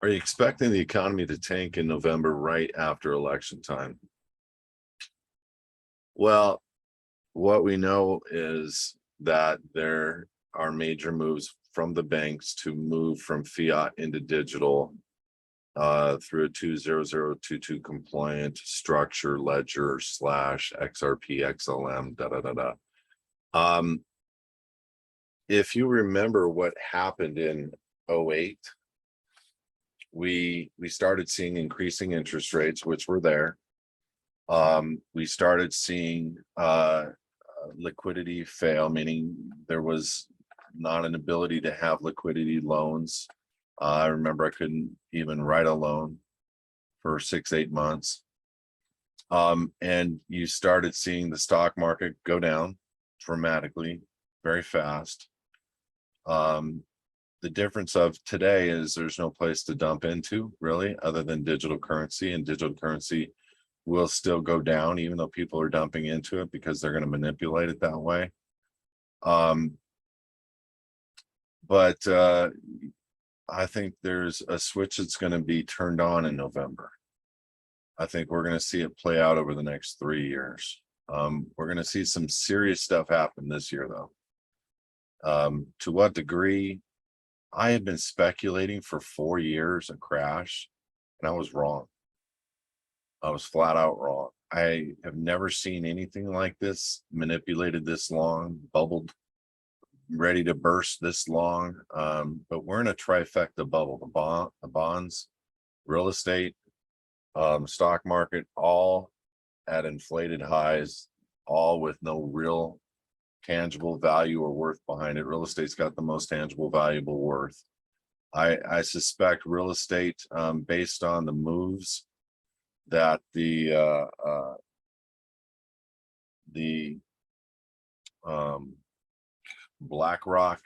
Are you expecting the economy to tank in November right after election time? Well, what we know is that there are major moves from the banks to move from fiat into digital through a 20022 compliant structure ledger slash XRP XLM da da da da. Um, if you remember what happened in '08, we started seeing increasing interest rates, which were there. We started seeing liquidity fail, meaning there was not an ability to have liquidity loans. I remember I couldn't even write a loan for 6-8 months. And you started seeing the stock market go down dramatically, very fast. The difference of today is there's no place to dump into really other than digital currency, and digital currency will still go down even though people are dumping into it because they're going to manipulate it that way. But I think there's a switch that's going to be turned on in November. I think we're going to see it play out over the next 3 years. We're going to see some serious stuff happen this year though. To what degree? I have been speculating for 4 years a crash, and I was wrong. I was flat out wrong. I have never seen anything like this, manipulated this long, bubbled, ready to burst this long. But we're in a trifecta bubble: the bonds, real estate, stock market, all at inflated highs, all with no real tangible value or worth behind it. Real estate's got the most tangible valuable worth. I suspect real estate, based on the moves that the BlackRock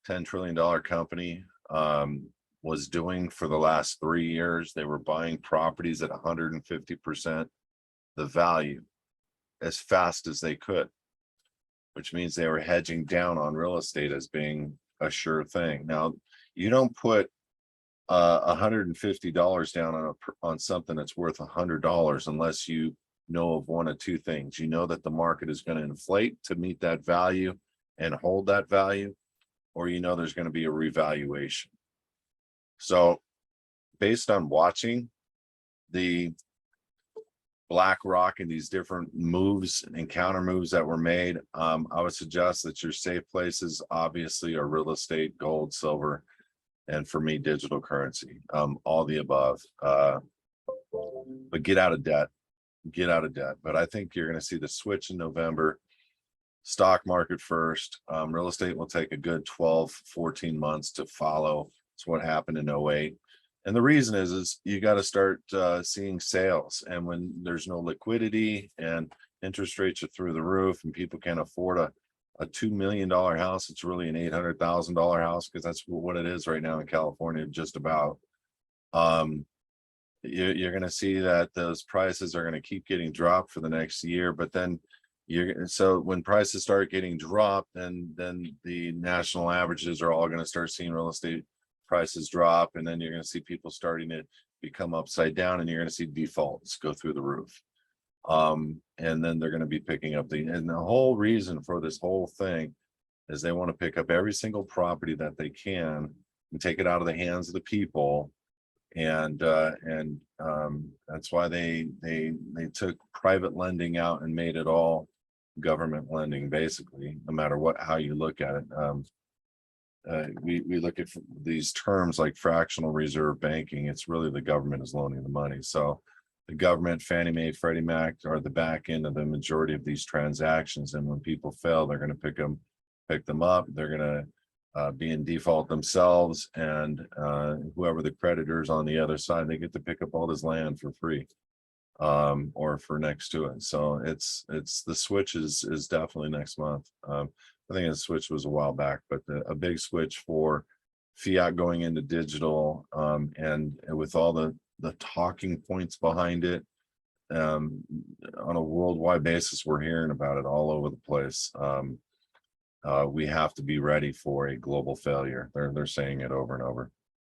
$10 trillion company was doing for the last 3 years. They were buying properties at 150% the value as fast as they could, which means they were hedging down on real estate as being a sure thing. Now, you don't put $150 down on something that's worth $100 unless you know of one of two things. You know that the market is going to inflate to meet that value and hold that value, or you know there's going to be a revaluation. So based on watching the BlackRock and these different moves and counter moves that were made, I would suggest that your safe places obviously are real estate, gold, silver, and for me, digital currency, all the above. But get out of debt, But I think you're going to see the switch in November. Stock market first. Real estate will take a good 12-14 months to follow. It's what happened in '08. And the reason is you got to start seeing sales. And when there's no liquidity and interest rates are through the roof and people can't afford a $2 million house, it's really an $800,000 house, because that's what it is right now in California, just about. You're going to see that those prices are going to keep getting dropped for the next year. But then so when prices start getting dropped, then the national averages are all going to start seeing real estate prices drop, and then you're going to see people starting to become upside down, and you're going to see defaults go through the roof. And then they're going to be picking up and the whole reason for this whole thing is they want to pick up every single property that they can and take it out of the hands of the people. And that's why they took private lending out and made it all government lending, basically, no matter how you look at it. We look at these terms like fractional reserve banking. It's really the government is loaning the money. So the government, Fannie Mae, Freddie Mac, are the back end of the majority of these transactions. And when people fail, they're going to pick them up. They're going to be in default themselves, and whoever the creditors on the other side, they get to pick up all this land for free, or for next to it. So it's the switch is definitely next month. I think the switch was a while back, but a big switch for fiat going into digital, and with all the talking points behind it, on a worldwide basis, we're hearing about it all over the place. We have to be ready for a global failure. They're saying it over and over.